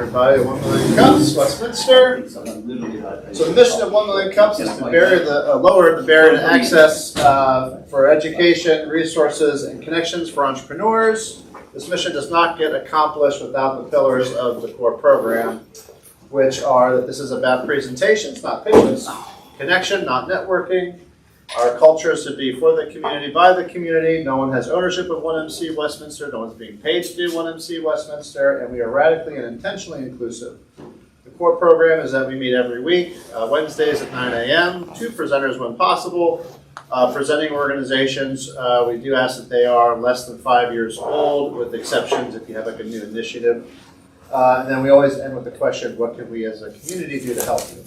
everybody. 1 million cups, Westminster. So the mission of 1 million cups is to lower the barrier to access for education, resources, and connections for entrepreneurs. This mission does not get accomplished without the pillars of the core program, which are that this is about presentations, not pitches, connection, not networking. Our culture is to be for the community, by the community. No one has ownership of 1MC Westminster. No one's being paid to do 1MC Westminster. And we are radically and intentionally inclusive. The core program is that we meet every week, Wednesdays at 9 a.m., 2 presenters when possible. Presenting organizations, we do ask that they are less than 5 years old, with exceptions if you have like a new initiative. And then we always end with the question, what can we as a community do to help you?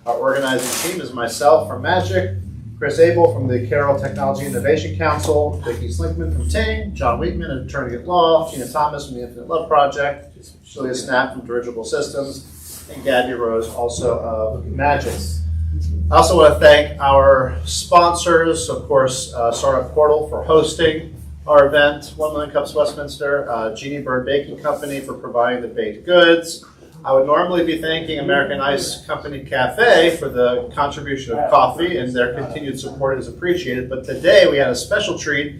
Our organizing team is myself from Magic, Chris Abel from the Carroll Technology Innovation Council, Vicki Slinkman from Ting, John Wheatman, an attorney at law, Tina Thomas from the Infinite Love Project, Julia Snap from Dirigible Systems, and Gabby Rose, also of Magic. I also want to thank our sponsors, of course, Startup Portal for hosting our event, 1 Million Cups Westminster, Jeannie Bird Baking Company for providing the baked goods. I would normally be thanking American Ice Company Cafe for the contribution of coffee, and their continued support is appreciated. But today we had a special treat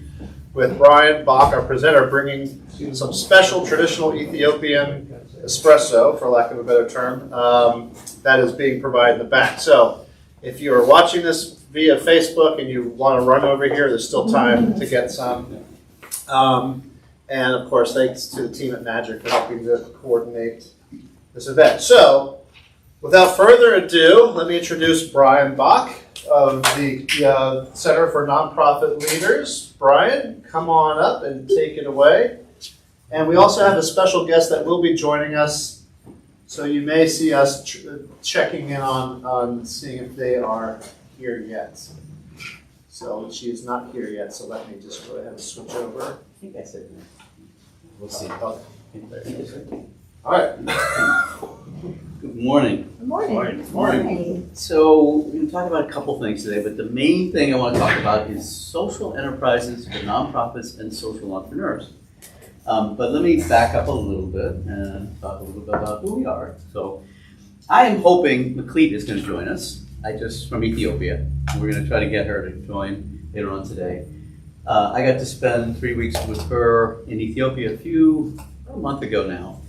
with Brian Bach, our presenter, bringing some special traditional Ethiopian espresso, for lack of a better term, that is being provided in the back. So if you're watching this via Facebook and you want to run over here, there's still time to get some. And of course, thanks to the team at Magic for helping to coordinate this event. So, without further ado, let me introduce Brian Bach of the Center for Nonprofit Leaders. Brian, come on up and take it away. And we also have a special guest that will be joining us, so you may see us checking in on seeing if they are here yet. So she is not here yet, so let me just go ahead and switch over. I think I said that. We'll see. All right. Good morning. Good morning. Good morning. So we're going to talk about a couple things today, but the main thing I want to talk about is social enterprises for nonprofits and social entrepreneurs. But let me back up a little bit and talk a little bit about who we are. So I am hoping McLeod is going to join us. From Ethiopia. We're going to try to get her to join later on today. I got to spend 3 weeks with her in Ethiopia a month ago now,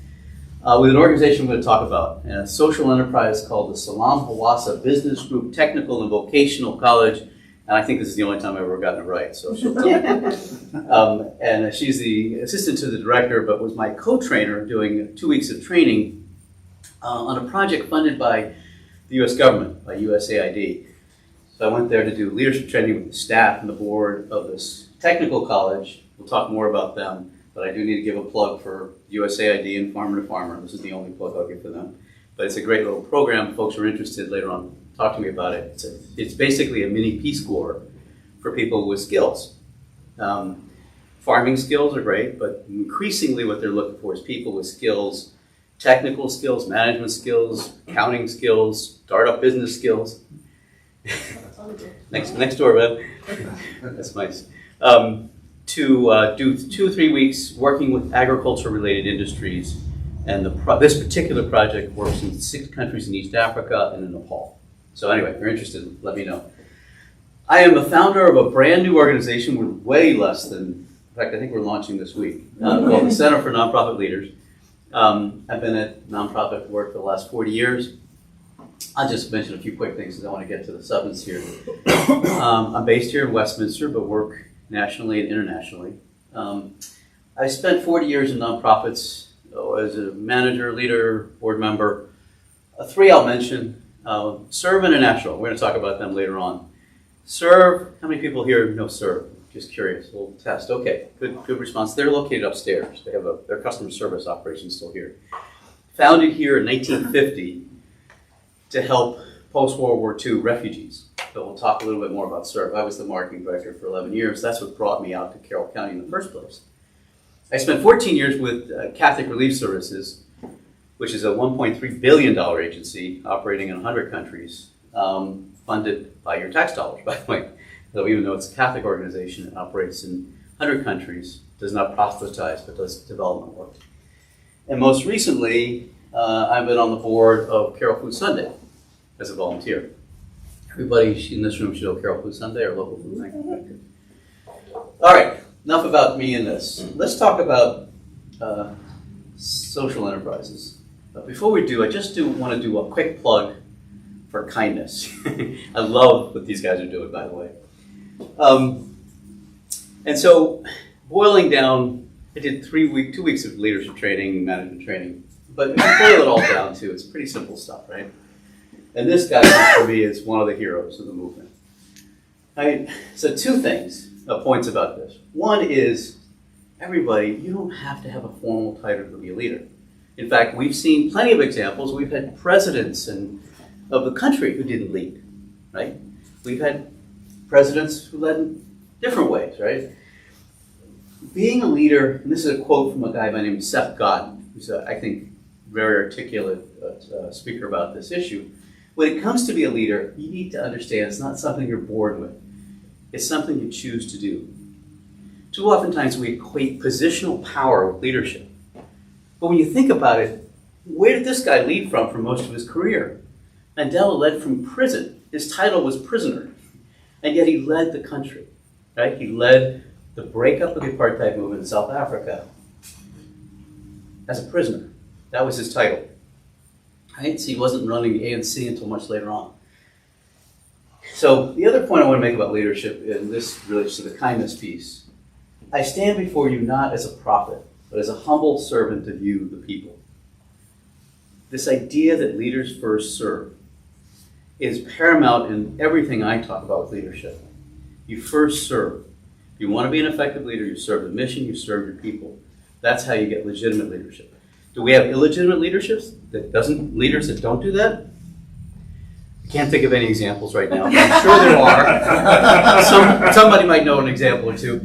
with an organization we're going to talk about, a social enterprise called the Salam Hawassa Business Group Technical and Vocational College, and I think this is the only time I've ever gotten it right, so she'll tell me. And she's the assistant to the director, but was my co-trainer doing 2 weeks of training on a project funded by the U.S. government, by USAID. So I went there to do leadership training with the staff and the board of this technical college. We'll talk more about them, but I do need to give a plug for USAID and Farmer to Farmer. This is the only plug I'll give for them. But it's a great little program. If folks are interested, later on, talk to me about it. It's basically a mini Peace Corps for people with skills. Farming skills are great, but increasingly what they're looking for is people with skills, technical skills, management skills, accounting skills, startup business skills. next door, man. That's nice. To do 2 or 3 weeks working with agriculture-related industries, and this particular project works in 6 countries in East Africa and in Nepal. So anyway, if you're interested, let me know. I am a founder of a brand new organization with way less than, in fact, I think we're launching this week, called the Center for Nonprofit Leaders. I've been at nonprofit work for the last 40 years. I'll just mention a few quick things because I want to get to the substance here. I'm based here in Westminster, but work nationally and internationally. I spent 40 years in nonprofits as a manager, leader, board member. 3 I'll mention. Serve International. We're going to talk about them later on. Serve, how many people here know Serve? Just curious, a little test. Okay, good response. They're located upstairs. They have their customer service operation still here. Founded here in 1950 to help post-World War II refugees. So we'll talk a little bit more about Serve. I was the marketing director for 11 years. That's what brought me out to Carroll County in the first place. I spent 14 years with Catholic Relief Services, which is a $1.3 billion agency operating in 100 countries, funded by your tax dollars, by the way. So even though it's a Catholic organization, it operates in 100 countries, does not proselytize, but does development work. And most recently, I've been on the board of Carol Food Sunday as a volunteer. Everybody in this room should know Carol Food Sunday, our local food bank. All right, enough about me and this. Let's talk about social enterprises. But before we do, I just want to do a quick plug for kindness. I love what these guys are doing, by the way. And so, boiling down, I did 2 weeks of leadership training, management training. But if you boil it all down to, it's pretty simple stuff, right? And this guy, for me, is one of the heroes of the movement. So 2 things, points about this. One is, everybody, you don't have to have a formal title to be a leader. In fact, we've seen plenty of examples. We've had presidents of the country who didn't lead, right? We've had presidents who led in different ways, right? Being a leader, and this is a quote from a guy by the name of Seth Godin, who's, I think, very articulate speaker about this issue. When it comes to be a leader, you need to understand it's not something you're born with. It's something you choose to do. Too oftentimes we equate positional power with leadership. But when you think about it, where did this guy lead from for most of his career? Mandela led from prison. His title was prisoner. And yet he led the country, right? He led the breakup of the apartheid movement in South Africa as a prisoner. That was his title. Right? So he wasn't running the ANC until much later on. So the other point I want to make about leadership, and this relates to the kindness piece, I stand before you not as a prophet, but as a humble servant of you, the people. This idea that leaders first serve is paramount in everything I talk about with leadership. You first serve. If you want to be an effective leader, you serve the mission, you serve your people. That's how you get legitimate leadership. Do we have illegitimate leaders that don't do that? I can't think of any examples right now. I'm sure there are. Somebody might know an example or two.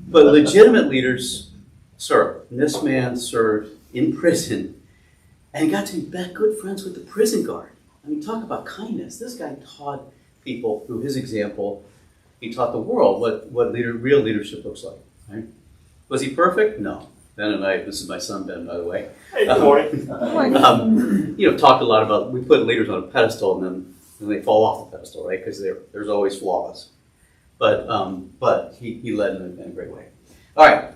But legitimate leaders serve. And this man served in prison and got to be good friends with the prison guard. I mean, talk about kindness. This guy taught people through his example. He taught the world what real leadership looks like. Right? Was he perfect? No. Ben and I, this is my son Ben, by the way. Hey, good morning. Talked a lot about, we put leaders on a pedestal and then they fall off the pedestal, right? Because there's always flaws. But he led in a great way. All right,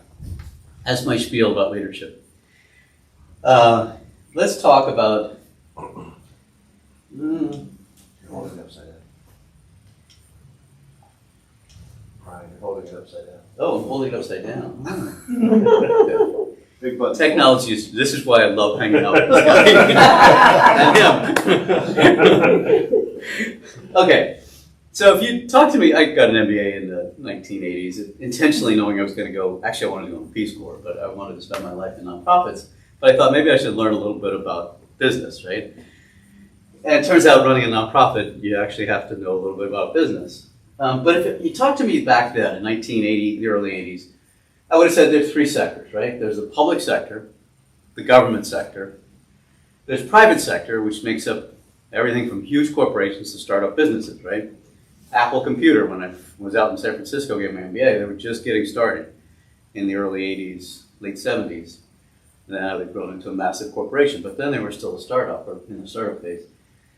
that's my spiel about leadership. Let's talk about. You're holding it upside down. Brian, you're holding it upside down. Oh, I'm holding it upside down. Big button. Technology this is why I love hanging out with this guy. And him. Okay, so if you talk to me, I got an MBA in the 1980s, intentionally knowing I was going to go, actually I wanted to go in the Peace Corps, but I wanted to spend my life in nonprofits. But I thought maybe I should learn a little bit about business, right? And it turns out running a nonprofit, you actually have to know a little bit about business. But if you talked to me back then, in 1980, the early 80s, I would have said there's 3 sectors, right? There's the public sector, the government sector, there's private sector, which makes up everything from huge corporations to startup businesses, right? Apple Computer, when I was out in San Francisco getting my MBA, they were just getting started in the early 80s, late 70s. And now they've grown into a massive corporation, but then they were still a startup or in the startup phase.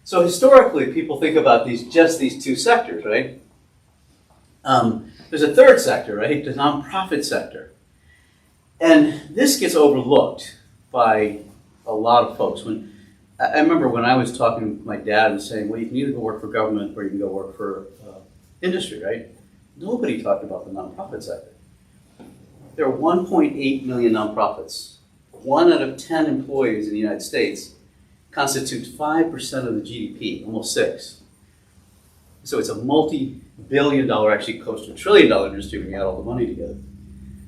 So historically, people think about these 2 sectors, right? There's a third sector, right? The nonprofit sector. And this gets overlooked by a lot of folks. I remember when I was talking to my dad and saying, well, you can either go work for government or you can go work for industry, right? Nobody talked about the nonprofit sector. There are 1.8 million nonprofits. 1 out of 10 employees in the United States constitutes 5% of the GDP, almost 6. So it's a multi-billion dollar, actually close to $1 trillion industry when you add all the money together.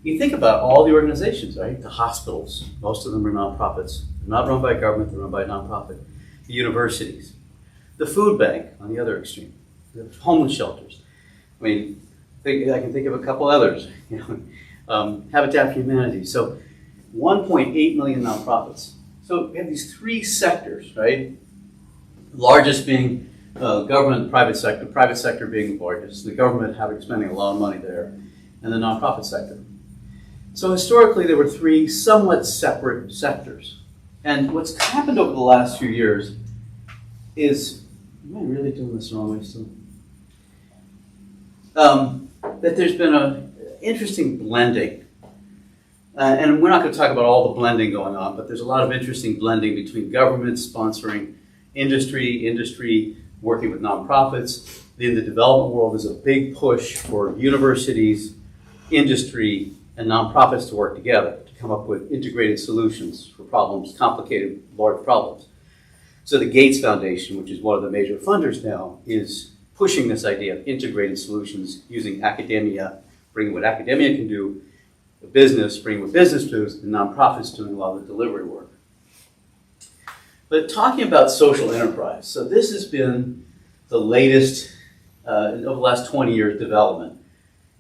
You think about all the organizations, right? The hospitals, most of them are nonprofits. They're not run by government, they're run by a nonprofit. The universities. The food bank on the other extreme. The homeless shelters. I mean, I can think of a couple others. Habitat for Humanity. So 1.8 million nonprofits. So we have these 3 sectors, right? Largest being government, private sector being the largest, the government spending a lot of money there, and the nonprofit sector. So historically there were 3 somewhat separate sectors. And what's happened over the last few years is, am I really doing this the wrong way still? That there's been an interesting blending. And we're not going to talk about all the blending going on, but there's a lot of interesting blending between government sponsoring industry working with nonprofits. In the development world, there's a big push for universities, industry, and nonprofits to work together to come up with integrated solutions for problems, complicated, large problems. So the Gates Foundation, which is one of the major funders now, is pushing this idea of integrated solutions using academia, bringing what academia can do, the business, bringing what business does, and nonprofits doing a lot of the delivery work. But talking about social enterprise, so this has been the latest, over the last 20 years, development.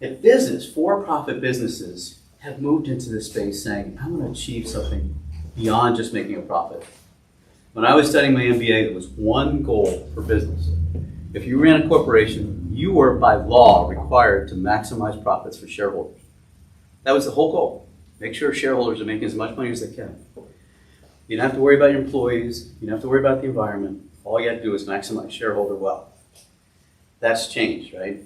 If business, for-profit businesses, have moved into this space saying, I want to achieve something beyond just making a profit. When I was studying my MBA, there was one goal for business. If you ran a corporation, you were by law required to maximize profits for shareholders. That was the whole goal. Make sure shareholders are making as much money as they can. You don't have to worry about your employees. You don't have to worry about the environment. All you have to do is maximize shareholder wealth. That's changed, right?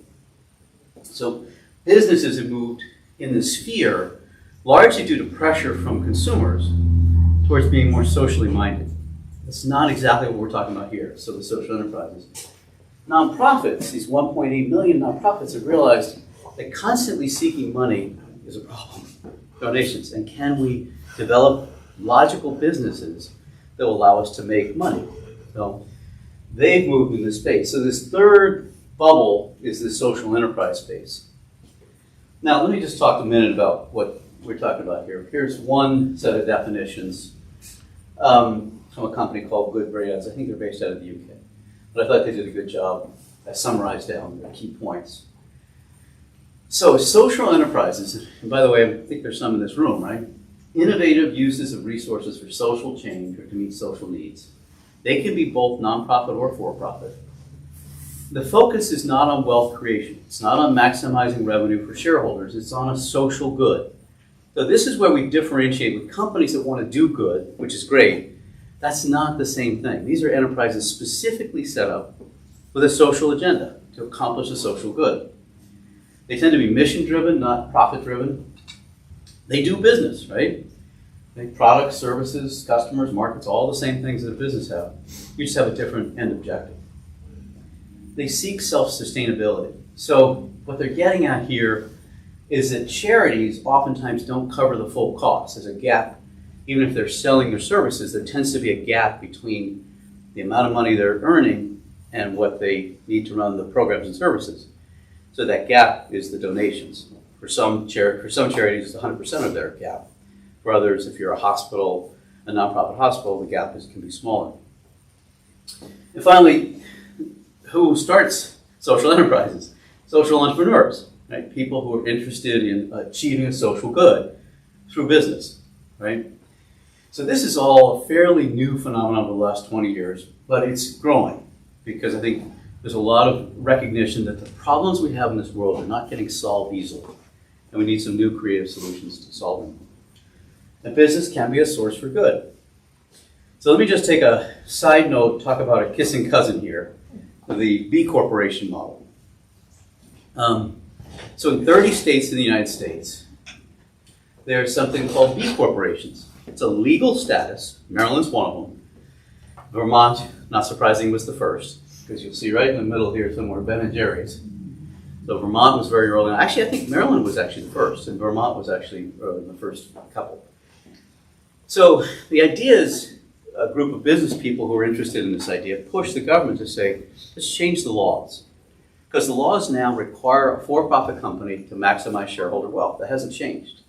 So businesses have moved in the sphere largely due to pressure from consumers towards being more socially minded. That's not exactly what we're talking about here, so the social enterprises. Nonprofits, these 1.8 million nonprofits have realized that constantly seeking money is a problem. Donations, and can we develop logical businesses that will allow us to make money? So they've moved in this space. So this third bubble is the social enterprise space. Now let me just talk a minute about what we're talking about here. Here's one set of definitions from a company called Good Brands. I think they're based out of the UK. But I thought they did a good job. I summarized down the key points. So social enterprises, and by the way, I think there's some in this room, right? Innovative uses of resources for social change or to meet social needs. They can be both nonprofit or for-profit. The focus is not on wealth creation. It's not on maximizing revenue for shareholders. It's on a social good. So this is where we differentiate with companies that want to do good, which is great. That's not the same thing. These are enterprises specifically set up with a social agenda to accomplish a social good. They tend to be mission-driven, not profit-driven. They do business, right? They make products, services, customers, markets, all the same things that a business have. You just have a different end objective. They seek self-sustainability. So what they're getting at here is that charities oftentimes don't cover the full cost. There's a gap. Even if they're selling their services, there tends to be a gap between the amount of money they're earning and what they need to run the programs and services. So that gap is the donations. For some charities, it's 100% of their gap. For others, if you're a hospital, a nonprofit hospital, the gap can be smaller. And finally, who starts social enterprises? Social entrepreneurs, right? People who are interested in achieving a social good through business, right? So this is all a fairly new phenomenon over the last 20 years, but it's growing because I think there's a lot of recognition that the problems we have in this world are not getting solved easily, and we need some new creative solutions to solve them. And business can be a source for good. So let me just take a side note, talk about a kissing cousin here, the B Corporation model. So in 30 states in the United States, there's something called B Corporations. It's a legal status. Maryland's one of them. Vermont, not surprising, was the first, because you'll see right in the middle here somewhere Ben & Jerry's. So Vermont was very early on. Actually, I think Maryland was actually the first, and Vermont was actually the first couple. So the idea is a group of business people who are interested in this idea push the government to say, let's change the laws. Because the laws now require a for-profit company to maximize shareholder wealth. That hasn't changed.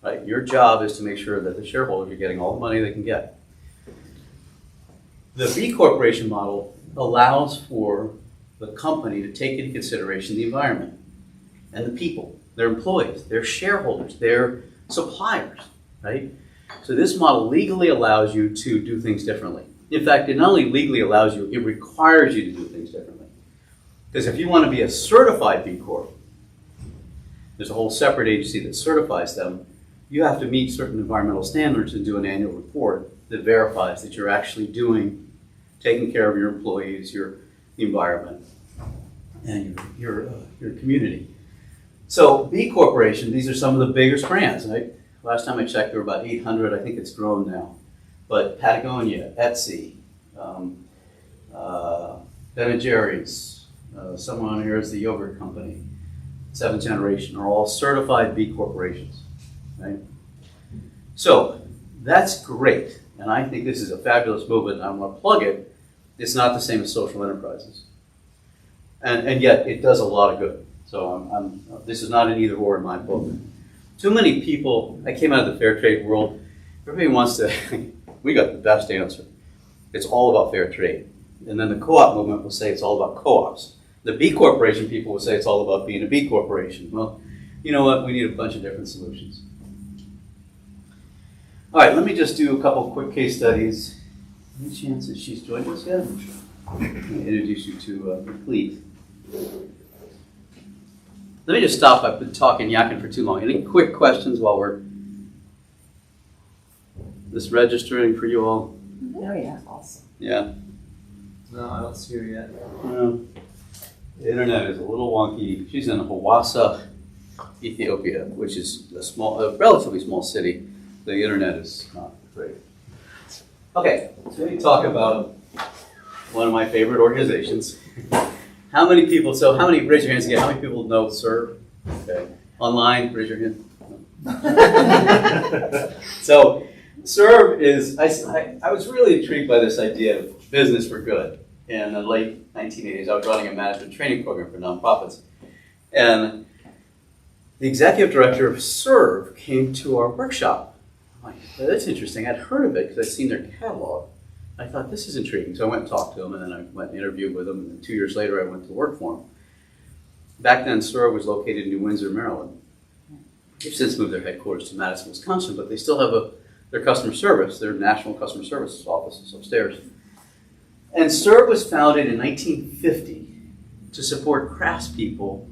Right? Your job is to make sure that the shareholders are getting all the money they can get. The B Corporation model allows for the company to take into consideration the environment and the people, their employees, their shareholders, their suppliers, right? So this model legally allows you to do things differently. In fact, it not only legally allows you, it requires you to do things differently. Because if you want to be a certified B Corp, there's a whole separate agency that certifies them. You have to meet certain environmental standards and do an annual report. that verifies that you're actually taking care of your employees, the environment, and your community. So B Corporation, these are some of the biggest brands. Right? Last time I checked, there were about 800. I think it's grown now. But Patagonia, Etsy, Ben & Jerry's, someone on here is the yogurt company, Seventh Generation, are all certified B Corporations. Right? So that's great. And I think this is a fabulous movement. I'm going to plug it. It's not the same as social enterprises. And yet it does a lot of good. So this is not an either or in my book. Too many people, I came out of the fair trade world, everybody wants to, we got the best answer. It's all about fair trade. And then the co-op movement will say it's all about co-ops. The B Corporation people will say it's all about being a B Corporation. Well, you know what? We need a bunch of different solutions. All right, let me just do a couple quick case studies. Any chance that she's joined us yet? Let me introduce you to Complete. Let me just stop. I've been yakking for too long. Any quick questions while we're just registering for you all? Oh yeah, awesome. Yeah. No, I don't see her yet. The internet is a little wonky. She's in Hawassa, Ethiopia, which is a relatively small city. The internet is not great. Okay, so let me talk about one of my favorite organizations. How many people, raise your hands again, how many people know SERV? Okay. Online, raise your hand. So SERV is, I was really intrigued by this idea of business for good. In the late 1980s, I was running a management training program for nonprofits. And the executive director of SERV came to our workshop. I'm like, well, that's interesting. I'd heard of it because I'd seen their catalog. I thought, this is intriguing. So I went and talked to them, and then I went and interviewed with them. And then 2 years later, I went to work for them. Back then, SERV was located in New Windsor, Maryland. They've since moved their headquarters to Madison, Wisconsin, but they still have their customer service, their national customer service office is upstairs. And SERV was founded in 1950 to support craftspeople,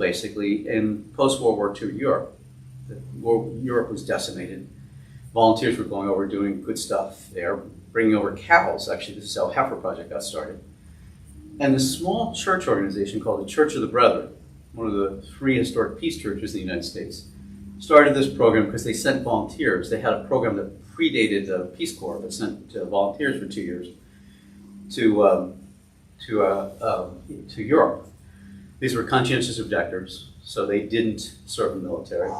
basically, in post-World War II Europe. Europe was decimated. Volunteers were going over doing good stuff there, bringing over cows. Actually, the Cell Heifer Project got started. And the small church organization called the Church of the Brethren, one of the 3 historic peace churches in the United States, started this program because they sent volunteers. They had a program that predated the Peace Corps that sent volunteers for 2 years to Europe. These were conscientious objectors, so they didn't serve in the military,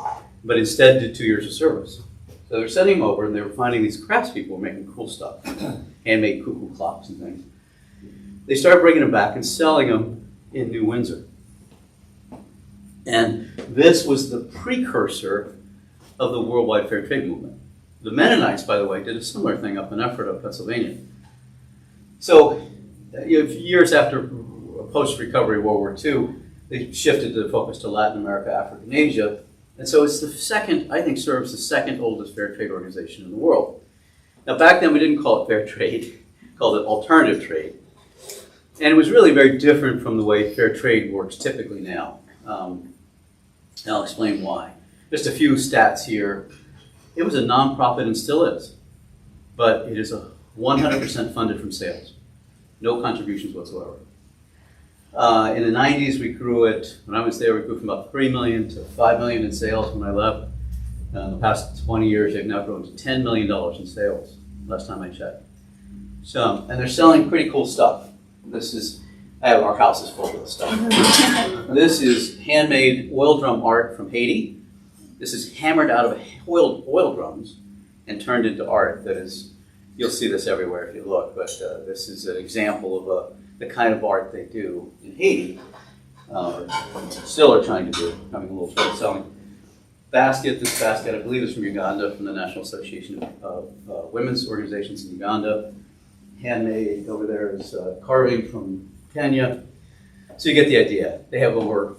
but instead did 2 years of service. So they're sending them over, and they were finding these craftspeople making cool stuff, handmade cuckoo clocks and things. They started bringing them back and selling them in New Windsor. And this was the precursor of the worldwide fair trade movement. The Mennonites, by the way, did a similar thing up in Ephrata, Pennsylvania. So years after post-recovery World War II, they shifted the focus to Latin America, Africa, and Asia. And so it's the second, I think, serves the second oldest fair trade organization in the world. Now, back then, we didn't call it fair trade, we called it alternative trade. And it was really very different from the way fair trade works typically now. And I'll explain why. Just a few stats here. It was a nonprofit and still is, but it is 100% funded from sales. No contributions whatsoever. In the 90s, we grew it, when I was there, we grew from about 3 million to 5 million in sales when I left. In the past 20 years, they've now grown to $10 million in sales, last time I checked. So, and they're selling pretty cool stuff. Our house is full of this stuff. This is handmade oil drum art from Haiti. This is hammered out of oil drums and turned into art that is, you'll see this everywhere if you look, but this is an example of the kind of art they do in Haiti, still are trying to do, having a little trouble selling. This basket, I believe is from Uganda, from the National Association of Women's Organizations in Uganda. Handmade, over there is carving from Kenya. So you get the idea. They have over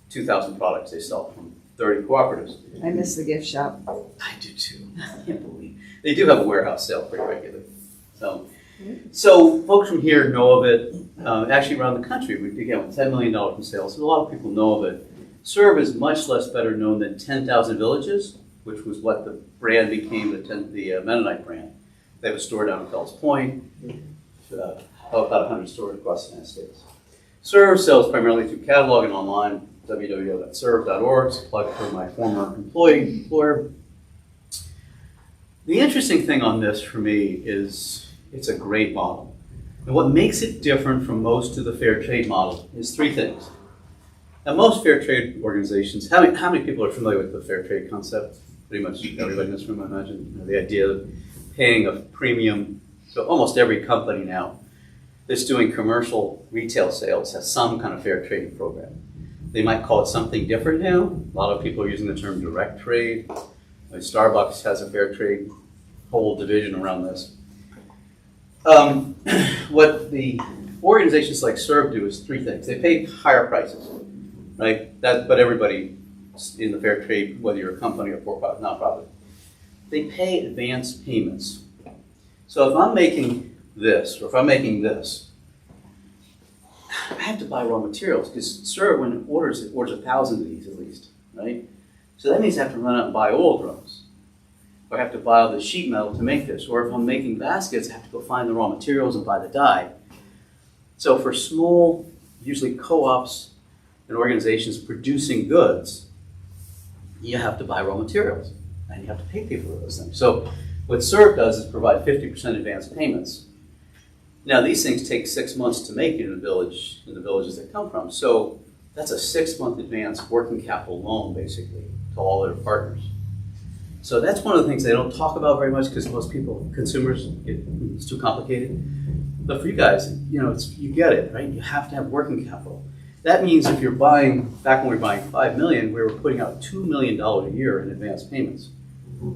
2,000 products they sell from 30 cooperatives. I miss the gift shop. I do too. I can't believe. They do have a warehouse sale pretty regularly. So folks from here know of it. Actually around the country, we began with $10 million in sales. So a lot of people know of it. SERV is much less better known than 10,000 Villages, which was what the brand became, the Mennonite brand. They have a store down in Fells Point, about 100 stores across the United States. Serve sells primarily through catalog and online, www.serve.org. It's a plug for my former employer. The interesting thing on this for me is it's a great model. And what makes it different from most of the fair trade model is three things. Now, most fair trade organizations, how many people are familiar with the fair trade concept? Pretty much everybody in this room, I imagine. You know, the idea of paying a premium. So almost every company now that's doing commercial retail sales has some kind of fair trade program. They might call it something different now. A lot of people are using the term direct trade. Like Starbucks has a fair trade whole division around this. What the organizations like Serve do is three things. They pay higher prices, right? But everybody in the fair trade, whether you're a company or for-profit, nonprofit, they pay advance payments. So if I'm making this, or if I'm making this, I have to buy raw materials, because Serve, when it orders 1,000 of these at least, right? So that means I have to run out and buy oil drums, or I have to buy all the sheet metal to make this, or if I'm making baskets, I have to go find the raw materials and buy the dye. So for small, usually co-ops and organizations producing goods, you have to buy raw materials, and you have to pay people for those things. So what Serve does is provide 50% advance payments. Now, these things take 6 months to make in the villages they come from. So that's a 6-month advance working capital loan, basically, to all their partners. So that's one of the things they don't talk about very much, because most people, consumers, it's too complicated. But for you guys, you get it, right? You have to have working capital. That means if you're buying, back when we were buying $5 million, we were putting out $2 million a year in advance payments.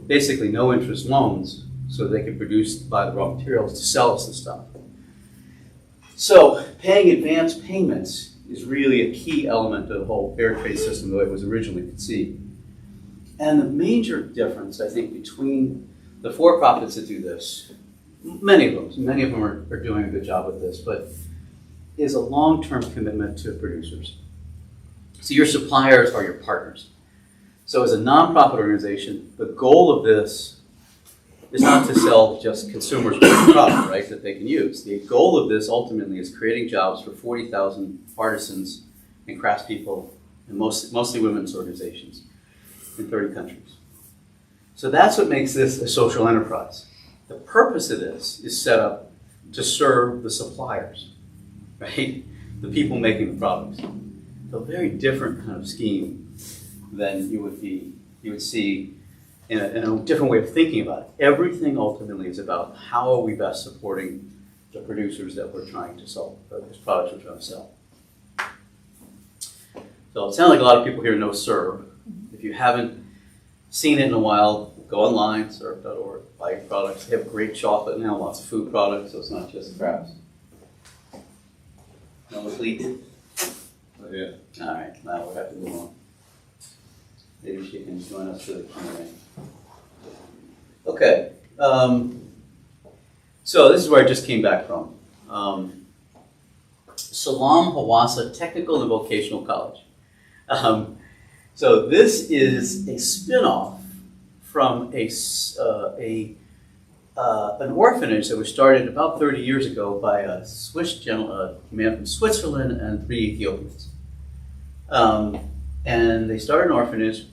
Basically no interest loans, so they could buy the raw materials to sell us the stuff. So paying advance payments is really a key element of the whole fair trade system the way it was originally conceived. And the major difference, I think, between the for-profits that do this, many of them are doing a good job with this, but is a long-term commitment to producers. So your suppliers are your partners. So as a nonprofit organization, the goal of this is not to sell just consumers one product, right, that they can use. The goal of this ultimately is creating jobs for 40,000 artisans and craftspeople, and mostly women's organizations in 30 countries. So that's what makes this a social enterprise. The purpose of this is set up to serve the suppliers, right? The people making the products. A very different kind of scheme than you would see in a different way of thinking about it. Everything ultimately is about how are we best supporting the producers that we're trying to sell, those products we're trying to sell. So it sounds like a lot of people here know Serve. If you haven't seen it in a while, go online, serve.org, buy your products. They have great chocolate now, lots of food products, so it's not just crafts. No one bleeding? Oh, yeah. All right, now we'll have to move on. Maybe she can join us for the Q&A. Okay, so this is where I just came back from. Salam Hawassa Technical and Vocational College. So this is a spin-off from an orphanage that was started about 30 years ago by a Swiss man from Switzerland and 3 Ethiopians. And they started an orphanage.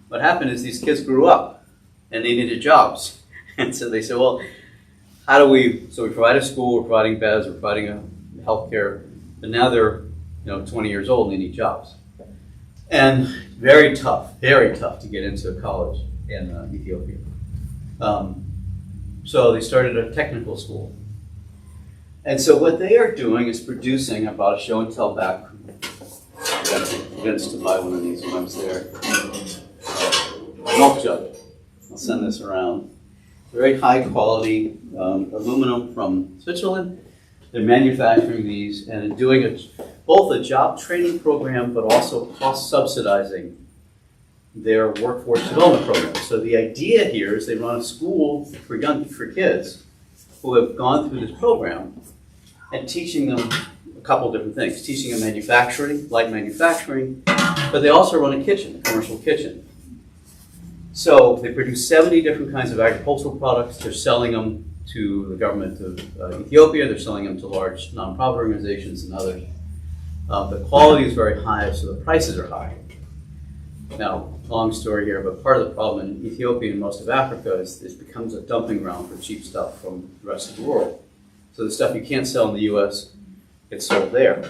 What happened is these kids grew up and they needed jobs. And so they said, well, so we provide a school, we're providing beds, we're providing health care, but now they're 20 years old and they need jobs. And very tough to get into college in Ethiopia. So they started a technical school. And so what they are doing is producing, I brought a show and tell back. I got Vince to buy one of these when I was there. Milk jug. I'll send this around. Very high quality aluminum from Switzerland. They're manufacturing these and doing both a job training program, but also cost subsidizing their workforce development program. So the idea here is they run a school for kids who have gone through this program and teaching them a couple different things. Teaching them manufacturing, light manufacturing, but they also run a kitchen, a commercial kitchen. So they produce 70 different kinds of agricultural products. They're selling them to the government of Ethiopia. They're selling them to large nonprofit organizations and others. The quality is very high, so the prices are high. Now, long story here, but part of the problem in Ethiopia and most of Africa is it becomes a dumping ground for cheap stuff from the rest of the world. So the stuff you can't sell in the U.S. gets sold there.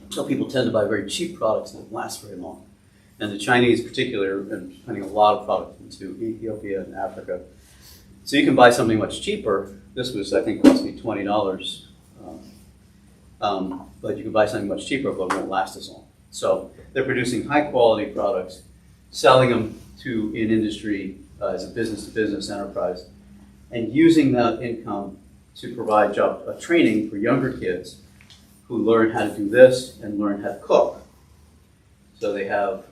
So people tend to buy very cheap products that don't last very long. And the Chinese in particular are sending a lot of product into Ethiopia and Africa. So you can buy something much cheaper. This was, I think, cost me $20. But you can buy something much cheaper, but it won't last as long. So they're producing high quality products, selling them to in industry as a business-to-business enterprise, and using that income to provide training for younger kids who learn how to do this and learn how to cook. So they have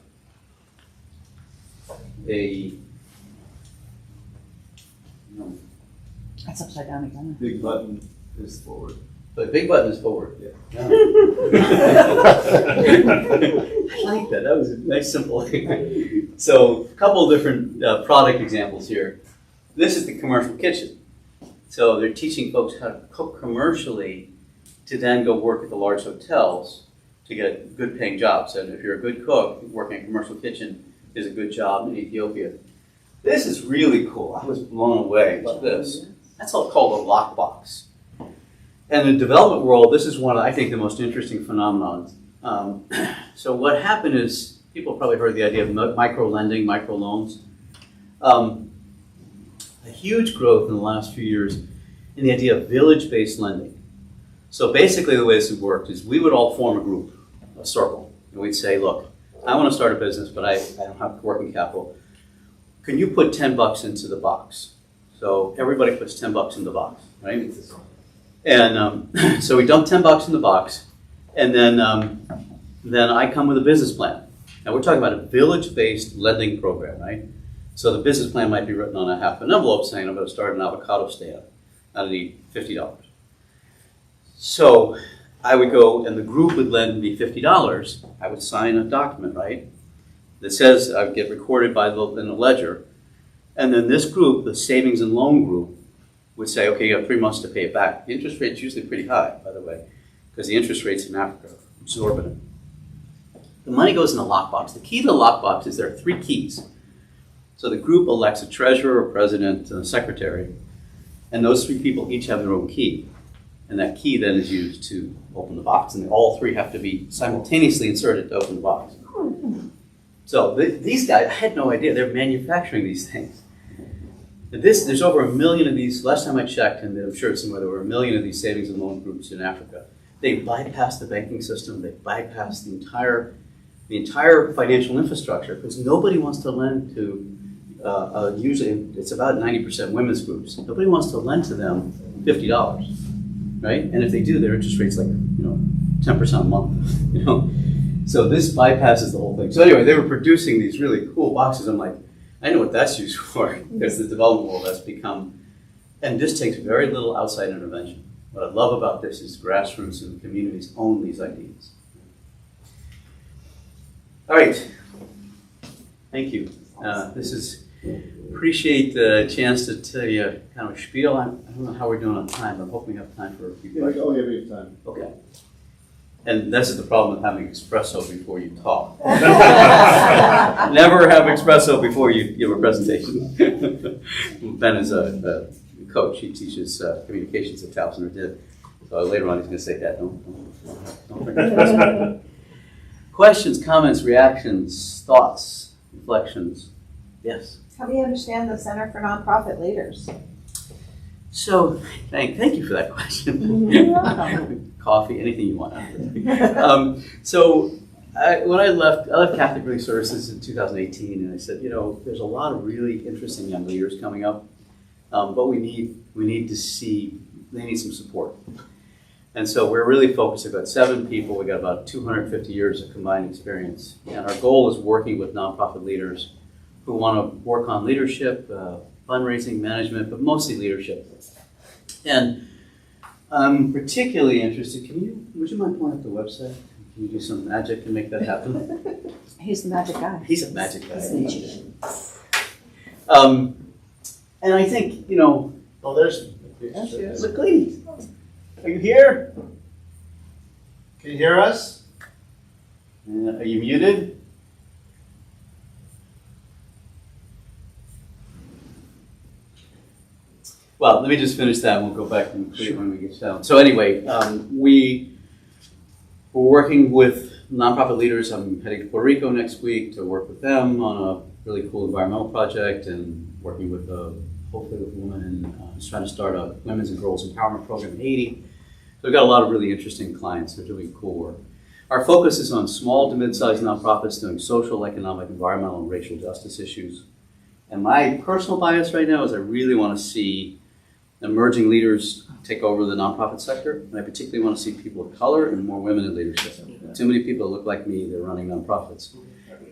That's upside down again. Big button is forward. the big button is forward. Yeah. I like that. That was a nice, simple. So, a couple of different product examples here. This is the commercial kitchen. So they're teaching folks how to cook commercially to then go work at the large hotels to get good paying jobs. And if you're a good cook, working in a commercial kitchen is a good job in Ethiopia. This is really cool. I was blown away by this. That's all called a lockbox. And in the development world, this is one of, I think, the most interesting phenomenons. So what happened is, people have probably heard the idea of micro-lending, micro-loans. A huge growth in the last few years in the idea of village-based lending. So basically the way this worked is we would all form a group, a circle, and we'd say, look, I want to start a business, but I don't have working capital. Can you put $10 into the box? So everybody puts $10 in the box, right? And so we dump $10 in the box, and then I come with a business plan. Now we're talking about a village-based lending program, right? So the business plan might be written on a half an envelope saying I'm going to start an avocado stand. I need $50. So I would go, and the group would lend me $50. I would sign a document, right? That says I would get recorded in the ledger. And then this group, the savings and loan group, would say, okay, you have 3 months to pay it back. The interest rate's usually pretty high, by the way, because the interest rates in Africa are exorbitant. The money goes in the lockbox. The key to the lockbox is there are 3 keys. So the group elects a treasurer, a president, and a secretary, and those 3 people each have their own key. And that key then is used to open the box, and all 3 have to be simultaneously inserted to open the box. So these guys, I had no idea, they're manufacturing these things. There's over 1 million of these, last time I checked, and I'm sure it's somewhere, there were 1 million of these savings and loan groups in Africa. They bypass the banking system, they bypass the entire financial infrastructure, because nobody wants to lend to, usually it's about 90% women's groups. Nobody wants to lend to them $50, right? And if they do, their interest rate's like, 10% a month, So this bypasses the whole thing. So anyway, they were producing these really cool boxes. I'm like, I know what that's used for, because the development world has become, and this takes very little outside intervention. What I love about this is grassroots and communities own these ideas. All right, thank you. Appreciate the chance to tell you kind of a spiel. I don't know how we're doing on time, but I'm hoping we have time for a few questions. Oh, yeah, we have time. Okay. And this is the problem with having espresso before you talk. Never have espresso before you give a presentation. Ben is a coach. He teaches communications at Towson, or did. So later on he's going to say that. Don't drink espresso. Questions, comments, reactions, thoughts, reflections? Yes? How do you understand the Center for Nonprofit Leaders? So, thank you for that question. You're welcome. Coffee, anything you want. When I left Catholic Relief Services in 2018, and I said, there's a lot of really interesting young leaders coming up, but we need to see, they need some support. And so we're really focused. We've got 7 people. We've got about 250 years of combined experience. And our goal is working with nonprofit leaders who want to work on leadership, fundraising, management, but mostly leadership. And I'm particularly interested, would you mind pulling up the website? Can you do some magic to make that happen? He's the magic guy. He's a magic guy. He's a magician. And I think, you know, Oh, there's. look, ladies, are you here? Can you hear us? Are you muted? Well, let me just finish that and we'll go back and create when we get down. So anyway, we're working with nonprofit leaders. I'm heading to Puerto Rico next week to work with them on a really cool environmental project and working with hopefully with a woman who's trying to start a women's and girls empowerment program in Haiti. So we've got a lot of really interesting clients. They're doing cool work. Our focus is on small to mid-sized nonprofits doing social, economic, environmental, and racial justice issues. And my personal bias right now is I really want to see emerging leaders take over the nonprofit sector. And I particularly want to see people of color and more women in leadership. Too many people that look like me, they're running nonprofits.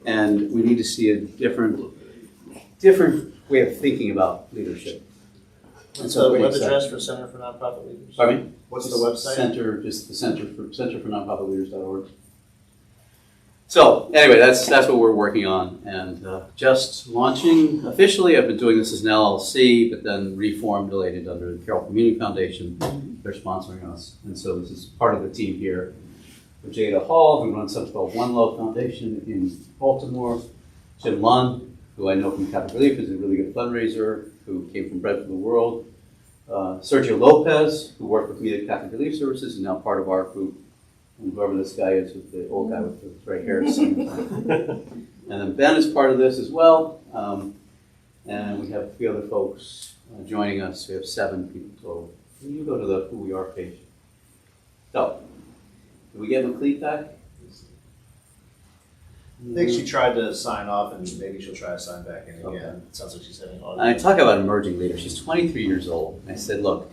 And we need to see a different way of thinking about leadership. What's the web address for Center for Nonprofit Leaders? Pardon me? What's the website? Center for nonprofitleaders.org. So anyway, that's what we're working on, and just launching officially. I've been doing this as an LLC, but then reformulated under the Carroll Community Foundation. They're sponsoring us, and so this is part of the team here. With Jada Hall, who runs something called One Love Foundation in Baltimore. Jim Lund, who I know from Catholic Relief, is a really good fundraiser, who came from Bread for the World. Sergio Lopez, who worked with me at Catholic Relief Services, is now part of our group. And whoever this guy is, with the old guy with the gray hair. And then Ben is part of this as well. And we have 3 other folks joining us. We have 7 people total. Can you go to the Who We Are page? So, did we get McLeod back? I think she tried to sign off and maybe she'll try to sign back in again. Okay. It sounds like she's having audio. I talk about emerging leaders. She's 23 years old. And I said, look,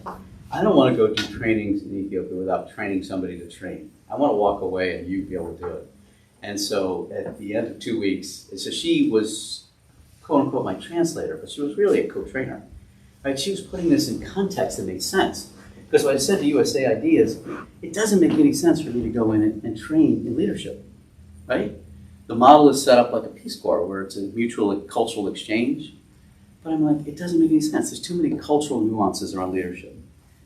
I don't want to go do trainings in Ethiopia without training somebody to train. I want to walk away and you be able to do it. And so at the end of 2 weeks, so she was quote unquote my translator, but she was really a co-trainer. Right? She was putting this in context that made sense. Because what I said to USAID is, it doesn't make any sense for me to go in and train in leadership, right? The model is set up like a Peace Corps where it's a mutual cultural exchange. But I'm like, it doesn't make any sense. There's too many cultural nuances around leadership.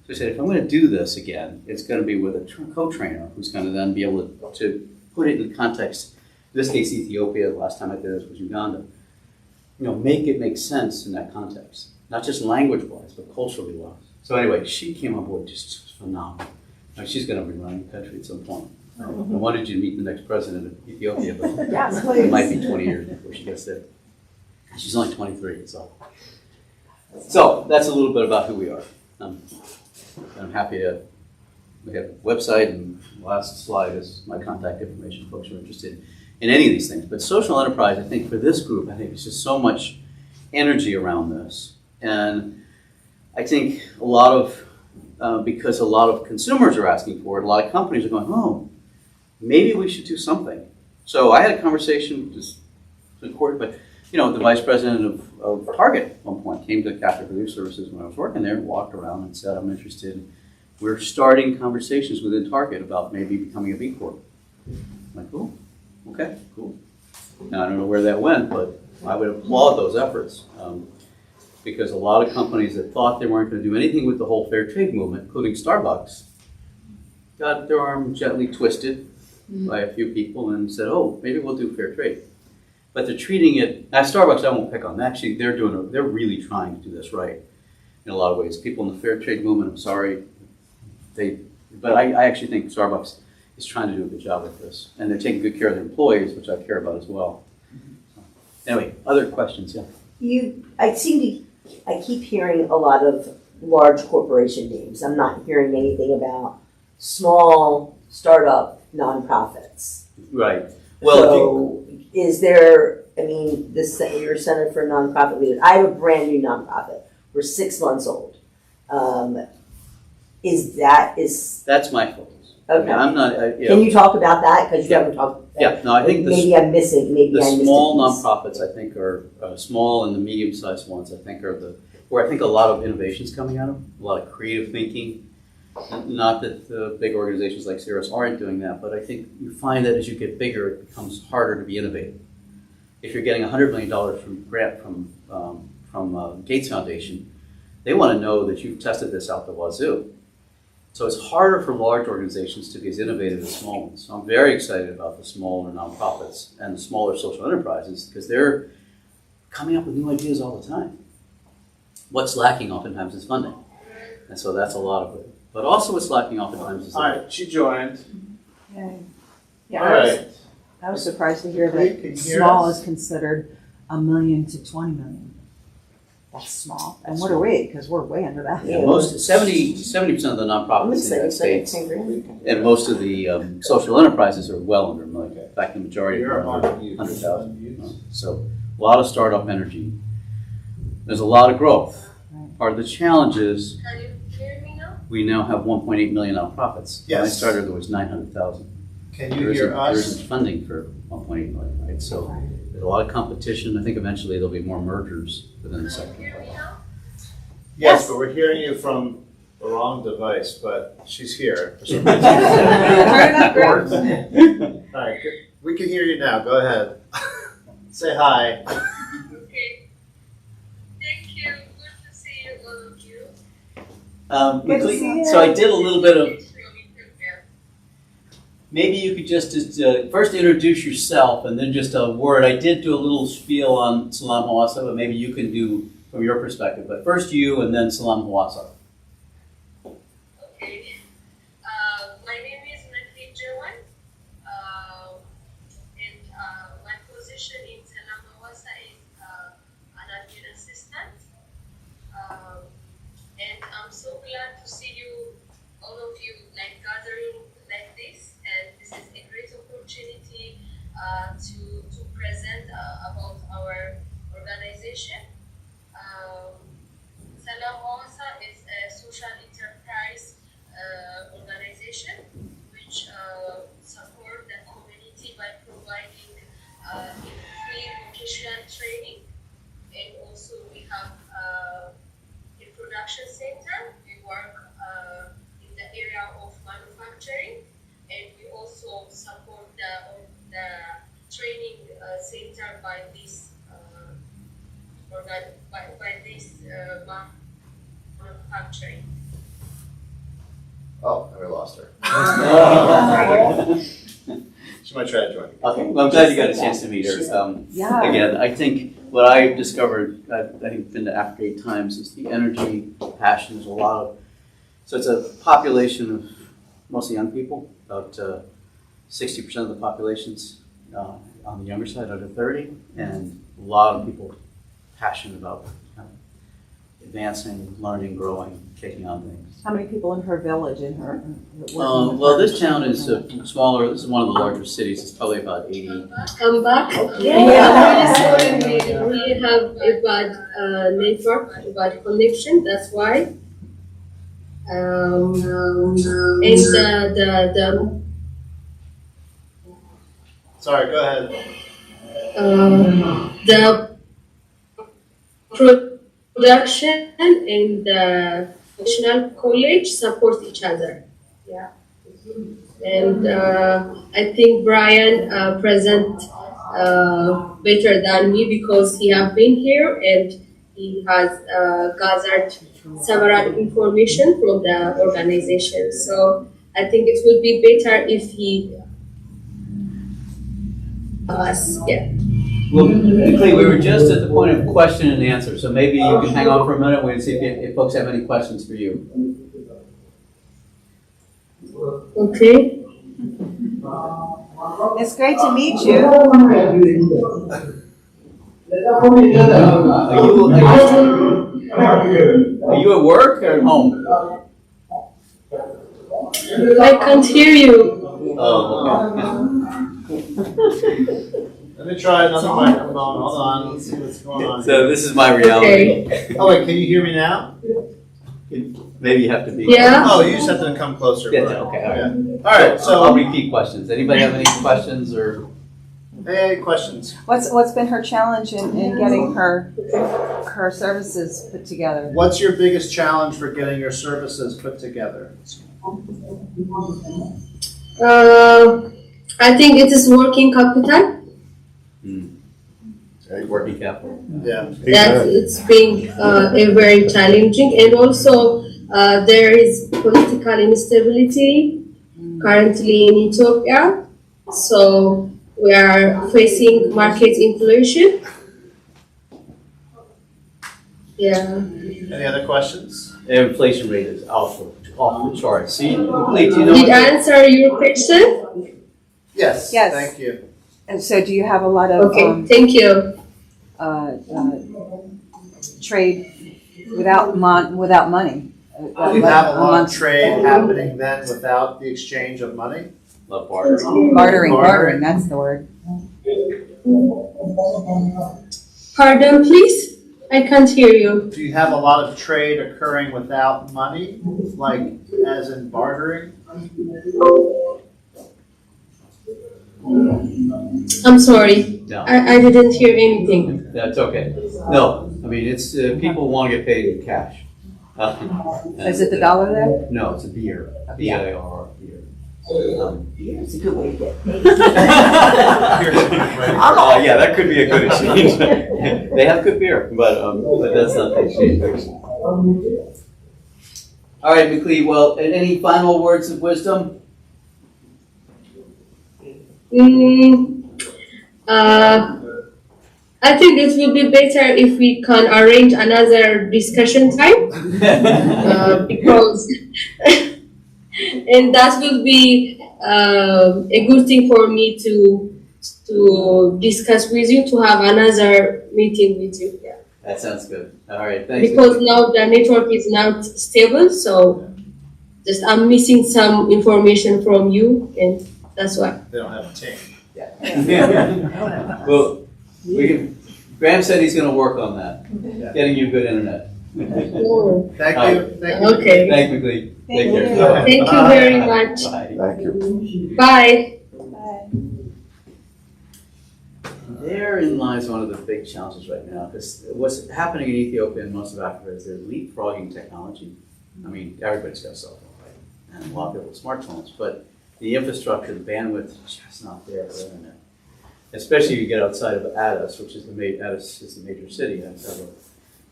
So I said, if I'm going to do this again, it's going to be with a co-trainer who's going to then be able to put it in context. In this case, Ethiopia. The last time I did this was Uganda. You know, make it make sense in that context, not just language-wise, but culturally wise. So anyway, she came on board just phenomenal. Now, she's going to be running the country at some point. I wanted you to meet the next president of Ethiopia, but Yes, it please. might be 20 years before she gets there. She's only 23, so that's a little bit about who we are. I'm happy to, we have a website, and the last slide is my contact information, folks who are interested in any of these things. But social enterprise, I think for this group, I think there's just so much energy around this. And I think a lot of, because a lot of consumers are asking for it, a lot of companies are going, oh, maybe we should do something. So I had a conversation, just recorded, but you know, the vice president of Target at one point came to Catholic Relief Services when I was working there, walked around and said, I'm interested. We're starting conversations within Target about maybe becoming a B Corp. I'm like, oh, okay, cool. Now, I don't know where that went, but I would applaud those efforts. Because a lot of companies that thought they weren't going to do anything with the whole fair trade movement, including Starbucks, got their arm gently twisted by a few people and said, oh, maybe we'll do fair trade. But they're treating it, at Starbucks, I won't pick on that. Actually, they're really trying to do this right in a lot of ways. People in the fair trade movement, I'm sorry, but I actually think Starbucks is trying to do a good job with this. And they're taking good care of their employees, which I care about as well. Anyway, other questions, yeah. I keep hearing a lot of large corporation names. I'm not hearing anything about small startup nonprofits. Right. Well, so is there, your Center for Nonprofit Leaders, I have a brand new nonprofit. We're 6 months old. That's my focus. Okay. I'm not, Can you talk about that? Because you haven't talked. Yeah, no, I think maybe I'm missing. Maybe I missed the small a piece. nonprofits, I think, are small, and the medium-sized ones, I think, are where I think a lot of innovation's coming out of, a lot of creative thinking. Not that the big organizations like Cirrus aren't doing that, but I think you find that as you get bigger, it becomes harder to be innovative. If you're getting $100 million from grant from Gates Foundation, they want to know that you've tested this out the wazoo. So it's harder for large organizations to be as innovative as small ones. So I'm very excited about the smaller nonprofits and the smaller social enterprises because they're coming up with new ideas all the time. What's lacking oftentimes is funding. And so that's a lot of it. But also what's lacking oftentimes is All right, she joined. Yeah, All right. I was surprised to hear Can you that hear small us? is considered $1 million to $20 million. That's small. And what are we? Because we're way under that. Yeah, most 70% of the I'm nonprofits in the say United it's like States 10 grand. and most of the social enterprises are well under $1 million. In fact, the majority You're are under on mute. 100,000. So a lot of startup energy. There's a lot of growth. Right. Part of the challenge is Can you hear me now? we now have 1.8 million nonprofits. When I Yes. started, there was 900,000. Can you hear There us? isn't funding for 1.8 million, right? So there's a lot of competition. I think eventually there'll be more mergers within the Can you sector. hear me now? Yes, but we're hearing you from the wrong device, but she's here for some reason. Turn it up, Greg. All right, good. We can hear you now. Go ahead. Say hi. Okay. Thank you. Good to see you, all of you. Good to see you. So I did a little bit of, It's really prepared. maybe you could just first introduce yourself and then just a word. I did do a little spiel on Salam Hawassa, but maybe you can do from your perspective. But first you and then Salam Hawassa. Okay. My name is Nakib Jawan. And my position in Salam Hawassa is an admin assistant. And I'm so glad to see you, all of you, like gathering like this. And this is a great opportunity to present about our organization. Salam Hawassa is a social enterprise organization which support the community by providing free vocational training, and also we have a production center. We work in the area of manufacturing, and we also support the training center by this manufacturing. Oh, and we lost her. She might try to join. Okay, well, I'm glad you got a chance to meet her. Yeah. Again, I think what I've discovered, I think been to Africa 8 times, is the energy, passion. There's a lot of, so it's a population of mostly young people. About 60% of the population's on the younger side, under 30, and a lot of people passionate about advancing, learning, growing, taking on things. How many people in her village, in her? Well, this town is smaller. This is one of the larger cities. It's probably about 80. I'm back. Yeah. We have a bad network, a bad connection. That's why. And the Sorry, go ahead. the production and the national college support each other. Yeah. And I think Brian present better than me because he have been here and he has gathered several information from the organization. So I think it would be better if he yeah. Well, Clay, we were just at the point of question and answer, so maybe you can hang on for a minute. We'll see if folks have any questions for you. Okay. It's great to meet you. Are you at work or at home? I can't hear you. Oh, Let me try another microphone. Hold on. Let's see what's going on. okay. So this is my reality. Oh, wait, can you hear me now? Maybe you have to be. Yeah. Oh, you just have to come closer. Yeah, Brian. okay, all right. Yeah. All right, I'll so, repeat questions. Anybody have any questions or? any questions? What's been her challenge in getting her services put together? What's your biggest challenge for getting your services put together? I think it is working capital. working capital. Yeah. That it's being a very challenging, and also there is political instability currently in Ethiopia, so we are facing market inflation. Yeah. Any other questions? The inflation rate is off the charts. See, Lee, do you know? Did I answer your question? Yes. Yes. Thank you. And so do you have a lot of, Okay, thank you. trade without money? Do you have a lot of trade happening then without the exchange of money? Love bartering. Bartering, that's the word. Pardon, please? I can't hear you. Do you have a lot of trade occurring without money, like as in bartering? I'm sorry. No, I didn't hear anything. that's okay. No, I mean, it's, people want to get paid in cash. Is it the dollar there? No, it's a beer, B-I-R, beer. It's a good way to get paid. Yeah, that could be a good exchange. They have good beer, but that's not the exchange. All right, McLeod, well, and any final words of wisdom? I think it will be better if we can arrange another discussion time because and that will be a good thing for me to discuss with you, to have another meeting with you. Yeah. That sounds good. All right, thanks. Because now the network is not stable, so just I'm missing some information from you, and that's why. They don't have a team. Well, Graham said he's going to work on that, getting you good internet. Oh, Thank All you. Thank you. okay. Thank you, McLeod. Take Thank care. you. Thank you very much. Bye. Thank you. Bye. Therein lies one of the big challenges right now, because what's happening in Ethiopia and most of Africa is they're leapfrogging technology. I mean, everybody's got a cell phone, right? And a lot of people have smartphones, but the infrastructure, the bandwidth is just not there for internet. Especially if you get outside of Addis, which is Addis is the major city,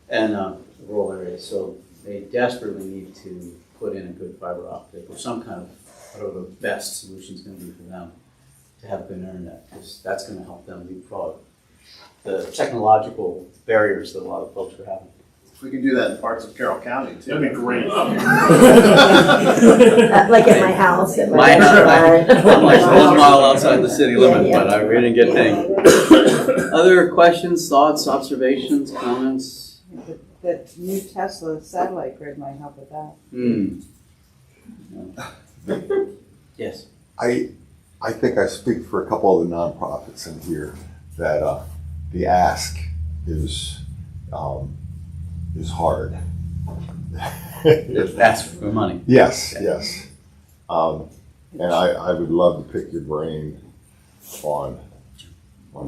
and rural areas. So they desperately need to put in a good fiber optic or some kind of whatever the best solution is going to be for them to have good internet, because that's going to help them leapfrog the technological barriers that a lot of folks are having. If we can do that in parts of Carroll County too. That'd be great. Like at my house. At My house, I'm like 1 house. mile outside the city limit, Yeah. but we didn't get pinged. Other questions, thoughts, observations, comments? The new Tesla satellite grid might help with that. Yes. I think I speak for a couple of the nonprofits in here that the ask is hard. That's for money. Yes, yes. And I would love to pick your brain on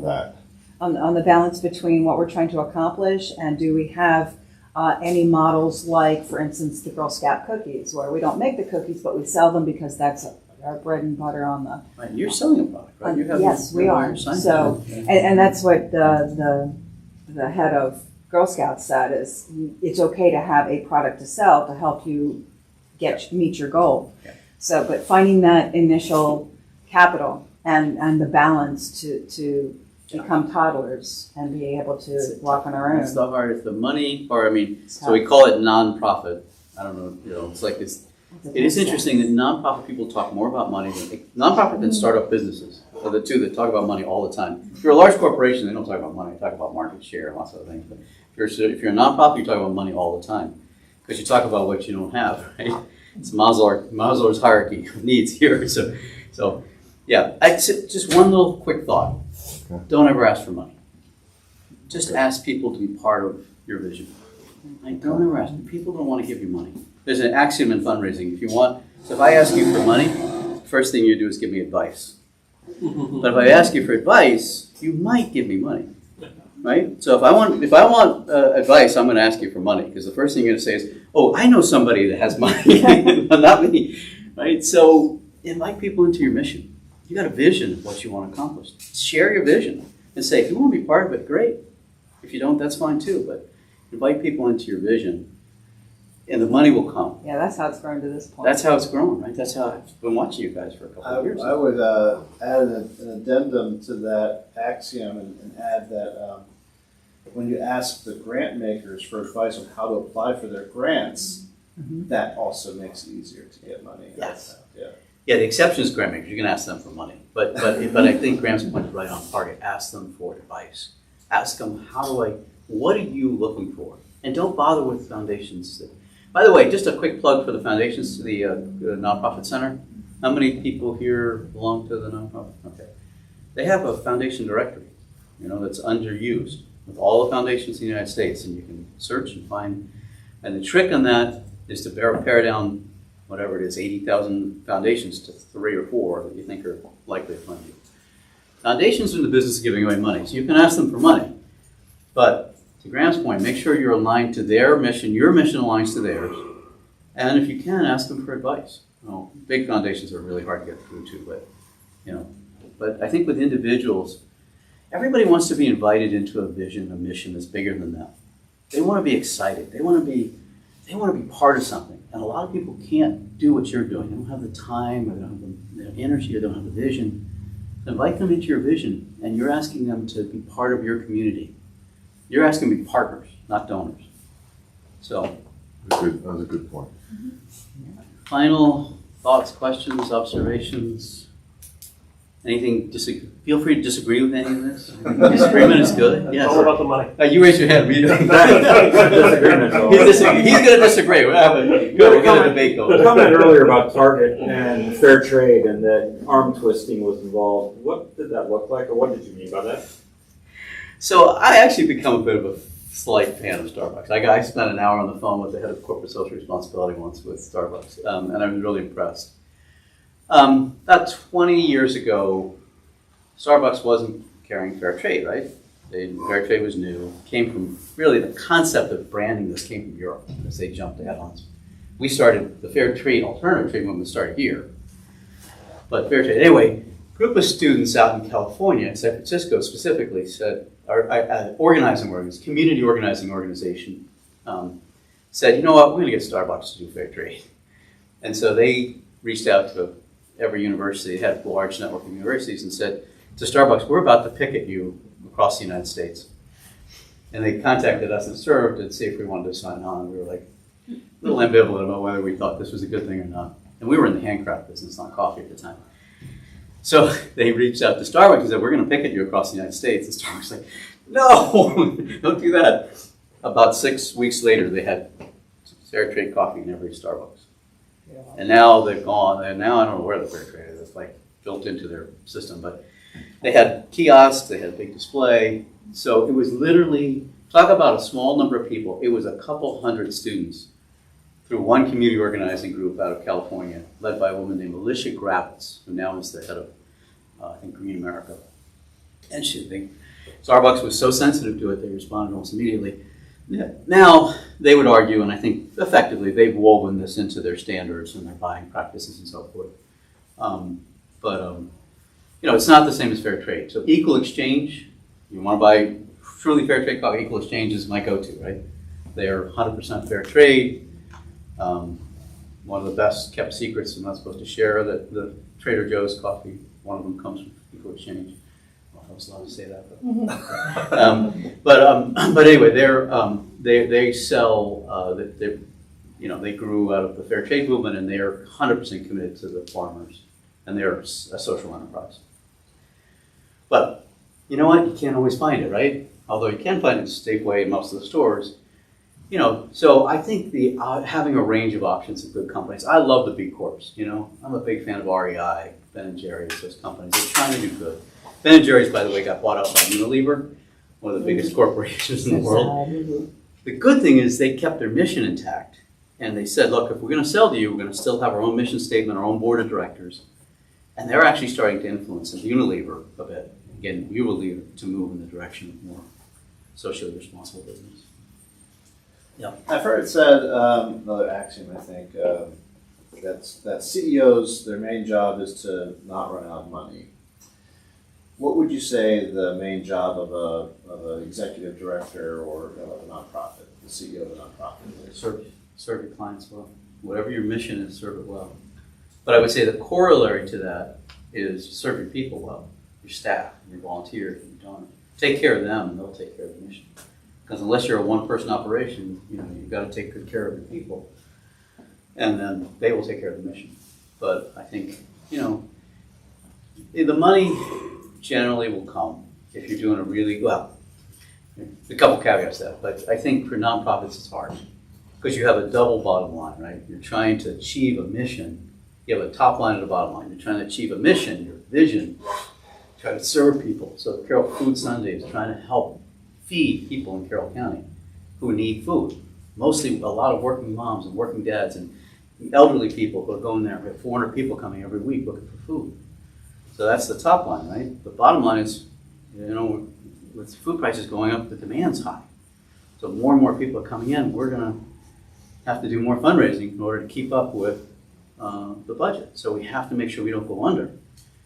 that. On the balance between what we're trying to accomplish, and do we have any models like, for instance, the Girl Scout cookies, where we don't make the cookies, but we sell them because that's our bread and butter on the. Right, you're selling a product, right? You have Yes, we are. your sign. So, and that's what the head of Girl Scouts said, is it's okay to have a product to sell to help you meet your goal. Yeah. So, but finding that initial capital and the balance to become toddlers and be able to walk on our It's own. the hardest, the money, or I mean, so we call it non-profit. I don't know, it's like this. It is interesting that nonprofit people talk more about money than nonprofit than startup businesses are the two that talk about money all the time. If you're a large corporation, they don't talk about money. They talk about market share and lots of other things. But if you're a nonprofit, you talk about money all the time because you talk about what you don't have. Right? It's Maslow's hierarchy of needs here. So yeah. Just one little quick thought. Okay. Don't ever ask for money. Just ask people to be part of your vision. Like, don't ever ask. People don't want to give you money. There's an axiom in fundraising. If I ask you for money, the first thing you do is give me advice. But if I ask you for advice, you might give me money, right? So if I want advice, I'm going to ask you for money, because the first thing you're going to say is, "Oh, I know somebody that has money," not me, right? So invite people into your mission. You got a vision of what you want to accomplish. Share your vision. and say, if you want to be part of it, great. If you don't, that's fine too, but invite people into your vision and the money will come. Yeah, that's how it's grown to this point. That's how it's grown, right? That's how I've been watching you guys for a couple of years. I would add an addendum to that axiom and add that when you ask the grant makers for advice on how to apply for their grants, that also makes it easier to get money. Yes. Yeah. Yeah, the exception is grant makers. You can ask them for money. But I think Graham's point is right on target. Ask them for advice. Ask them, what are you looking for? And don't bother with foundations. By the way, just a quick plug for the foundations, the Nonprofit Center. How many people here belong to the nonprofit? Okay. They have a foundation directory, that's underused with all the foundations in the United States, and you can search and find. And the trick on that is to pare down whatever it is, 80,000 foundations to 3 or 4 that you think are likely to fund you. Foundations are in the business of giving away money, so you can ask them for money. But to Graham's point, make sure you're aligned to their mission, your mission aligns to theirs, and if you can, ask them for advice. Big foundations are really hard to get through to, but I think with individuals, everybody wants to be invited into a vision, a mission that's bigger than them. They want to be excited. They want to be part of something. And a lot of people can't do what you're doing. They don't have the time, or they don't have the energy, or they don't have the vision. Invite them into your vision, and you're asking them to be part of your community. You're asking them to be partners, not donors. So, That was a good point. final thoughts, questions, observations? Anything, feel free to disagree with any of this. Disagreement is good, yes. All about the money. You raise your hand. Disagreement. He's going to disagree. We're going to debate going. You commented earlier about Target and fair trade and that arm twisting was involved. What did that look like, or what did you mean by that? So I actually become a bit of a slight fan of Starbucks. I spent an hour on the phone with the head of corporate social responsibility once with Starbucks, and I was really impressed. About 20 years ago, Starbucks wasn't carrying fair trade, right? Fair trade was new. Came from, really, the concept of branding this came from Europe, because they jumped ahead on us. We started, the fair trade, alternative trade movement started here. But fair trade, anyway, a group of students out in California, in San Francisco specifically, said, community organizing organization, said, you know what, we're going to get Starbucks to do fair trade. And so they reached out to every university, had a large network of universities, and said to Starbucks, we're about to picket you across the United States. And they contacted us and served to see if we wanted to sign on. And we were like a little ambivalent about whether we thought this was a good thing or not. And we were in the handcraft business, not coffee at the time. So they reached out to Starbucks and said, we're going to picket you across the United States. And Starbucks was like, no, don't do that. About 6 weeks later, they had fair trade coffee in every Starbucks. And now they're gone, and now I don't know where the fair trade is. It's like built into their system, but they had kiosks, they had a big display. So it was literally, talk about a small number of people. It was a couple hundred students through one community organizing group out of California, led by a woman named Alicia Gravitz, who now is the head of, I think, Green America. And Starbucks was so sensitive to it, they responded almost immediately. Yeah. Now, they would argue, and I think effectively, they've woven this into their standards and their buying practices and so forth. It's not the same as fair trade. So equal exchange, you want to buy truly fair trade coffee, equal exchange is my go-to, right? They're 100% fair trade. One of the best kept secrets, I'm not supposed to share, that the Trader Joe's coffee, one of them comes from equal exchange. I was allowed to say that, but anyway, they sell. They grew out of the fair trade movement, and they're 100% committed to the farmers, and they're a social enterprise. But you know what? You can't always find it, right? Although you can find it Safeway and most of the stores. So I think having a range of options of good companies. I love the B Corps. I'm a big fan of REI, Ben & Jerry's, those companies. They're trying to do good. Ben & Jerry's, by the way, got bought out by Unilever, one of the biggest corporations in the world. The good thing is they kept their mission intact. And they said, look, if we're going to sell to you, we're going to still have our own mission statement, our own board of directors. And they're actually starting to influence Unilever a bit. Again, Unilever to move in the direction of more socially responsible business. Yeah. I've heard it said, another axiom, I think, that CEOs, their main job is to not run out of money. What would you say the main job of an executive director or of a nonprofit, the CEO of a nonprofit is? Serve your clients well. Whatever your mission is, serve it well. But I would say the corollary to that is serve your people well, your staff, your volunteers, your donors. Take care of them and they'll take care of the mission. Because unless you're a one-person operation, you've got to take good care of your people. And then they will take care of the mission. But I think, the money generally will come if you're doing a really, well, a couple caveats to that, but I think for nonprofits it's hard. Because you have a double bottom line, right? You're trying to achieve a mission. You have a top line and a bottom line. You're trying to achieve a mission, your vision, try to serve people. So Carroll Food Sunday is trying to help feed people in Carroll County who need food. Mostly a lot of working moms and working dads and elderly people who are going there. We have 400 people coming every week looking for food. So that's the top line, right? The bottom line is, with food prices going up, the demand's high. So more and more people are coming in. We're going to have to do more fundraising in order to keep up with the budget. So we have to make sure we don't go under.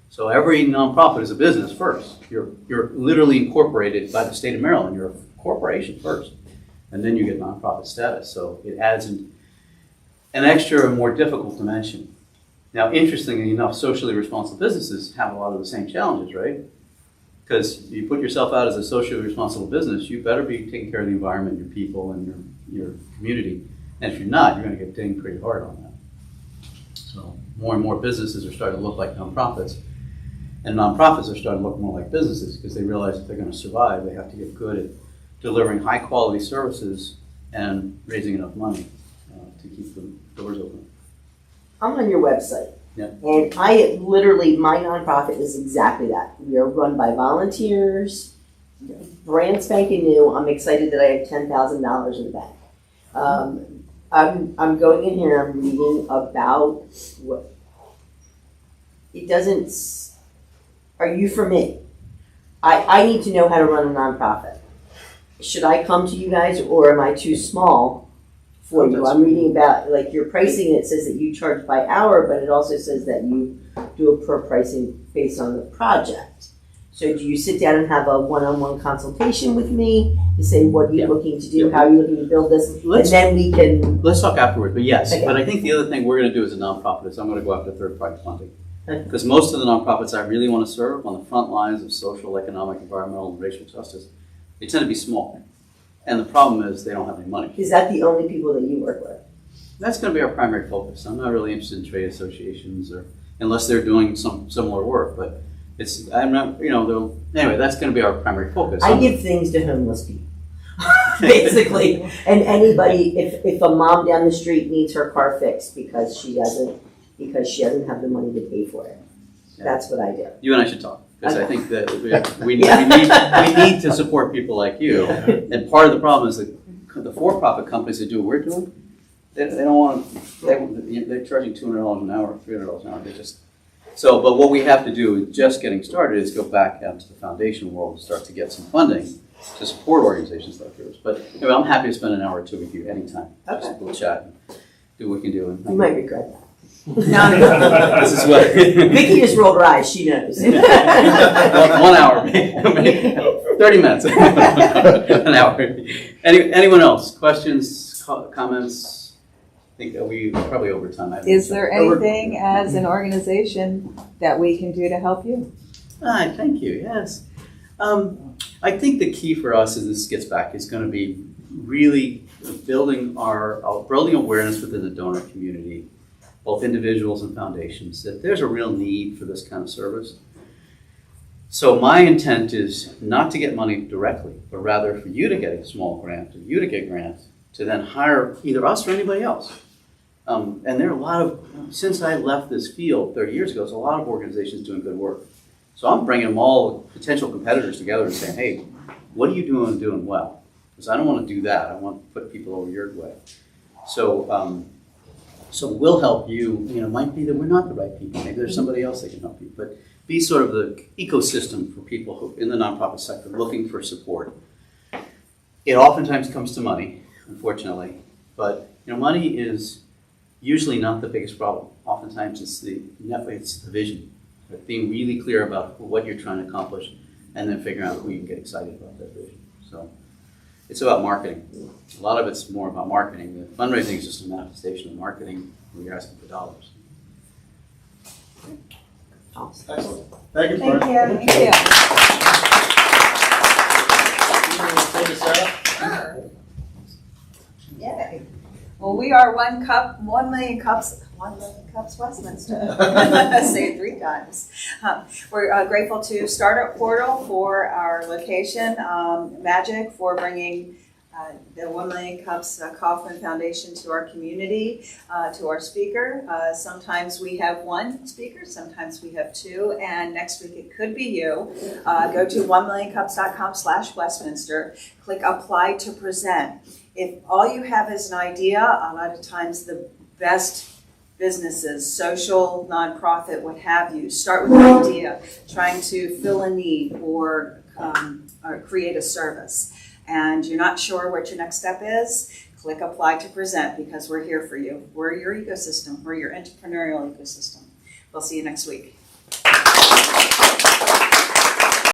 So every nonprofit is a business first. You're literally incorporated by the state of Maryland. You're a corporation first, and then you get nonprofit status. So it adds an extra and more difficult dimension. Now, interestingly enough, socially responsible businesses have a lot of the same challenges, right? Because you put yourself out as a socially responsible business, you better be taking care of the environment, your people, and your community. And if you're not, you're going to get dinged pretty hard on that. So more and more businesses are starting to look like nonprofits. And nonprofits are starting to look more like businesses because they realize if they're going to survive, they have to get good at delivering high quality services and raising enough money to keep the doors open. I'm on your website. Yeah. And I literally, my nonprofit is exactly that. We are run by volunteers, brand spanking new. I'm excited that I have $10,000 in the bank. I'm going in here, I'm reading about what, it doesn't, are you for me? I need to know how to run a nonprofit. Should I come to you guys or am I too small for you? I'm reading about, like, your pricing, it says that you charge by hour, but it also says that you do a per pricing based on the project. So do you sit down and have a one-on-one consultation with me to say what you're looking to do, how you're looking to build this, and then we can... Let's talk afterward, but yes. Okay. But I think the other thing we're going to do as a nonprofit is I'm going to go after third-party funding. Okay. Because most of the nonprofits I really want to serve on the front lines of social, economic, environmental, and racial justice, they tend to be small. And the problem is they don't have any money. Is that the only people that you work with? That's going to be our primary focus. I'm not really interested in trade associations or unless they're doing some similar work, but I'm not, anyway, that's going to be our primary focus. I give things to homeless people, basically. And anybody, if a mom down the street needs her car fixed because she doesn't have the money to pay for it, that's what I do. You and I should talk. Because I think that we Yeah. need to support people like you. And part of the problem is that the for-profit companies that do what we're doing, they don't want to, they're charging $200 an hour, $300 an hour. But what we have to do with just getting started is go back out to the foundation world and start to get some funding to support organizations like yours. But anyway, I'm happy to spend an hour or two with you anytime. Okay. We'll chat and do what we can do. You might regret that. This is what Vicky just rolled her eyes, she knows. 1 hour, maybe 30 minutes, an hour. Anyone else? Questions, comments? I think we probably over time. Is there anything as an organization that we can do to help you? Thank you. Yes. I think the key for us as this gets back is going to be really building awareness within the donor community, both individuals and foundations, that there's a real need for this kind of service. So my intent is not to get money directly, but rather for you to get a small grant, or you to get grants, to then hire either us or anybody else. And there are a lot of, since I left this field 30 years ago, there's a lot of organizations doing good work. So I'm bringing them all potential competitors together and saying, hey, what are you doing well? Because I don't want to do that. I want to put people over your way. So we'll help you. It might be that we're not the right people. Maybe there's somebody else that can help you. But be sort of the ecosystem for people who in the nonprofit sector looking for support. It oftentimes comes to money, unfortunately. But money is usually not the biggest problem. Oftentimes it's the vision. But being really clear about what you're trying to accomplish, and then figuring out who you can get excited about that vision. So it's about marketing. A lot of it's more about marketing. The fundraising is just a manifestation of marketing when you're asking for dollars. Excellent. Thank you, Thank Brian. you, thank you. Thank you, Sarah. Yay. Well, we are 1 million cups Westminster. Say it 3 times. We're grateful to Startup Portal for our location, Magic for bringing the 1 Million Cups Kauffman Foundation to our community, to our speaker. Sometimes we have 1 speaker, sometimes we have 2, and next week it could be you. Go to 1millioncups.com/Westminster, click Apply to Present. If all you have is an idea, a lot of times the best businesses, social, nonprofit, what have you, start with an idea, trying to fill a need or create a service. And you're not sure what your next step is, click Apply to Present because we're here for you. We're your ecosystem. We're your entrepreneurial ecosystem. We'll see you next week.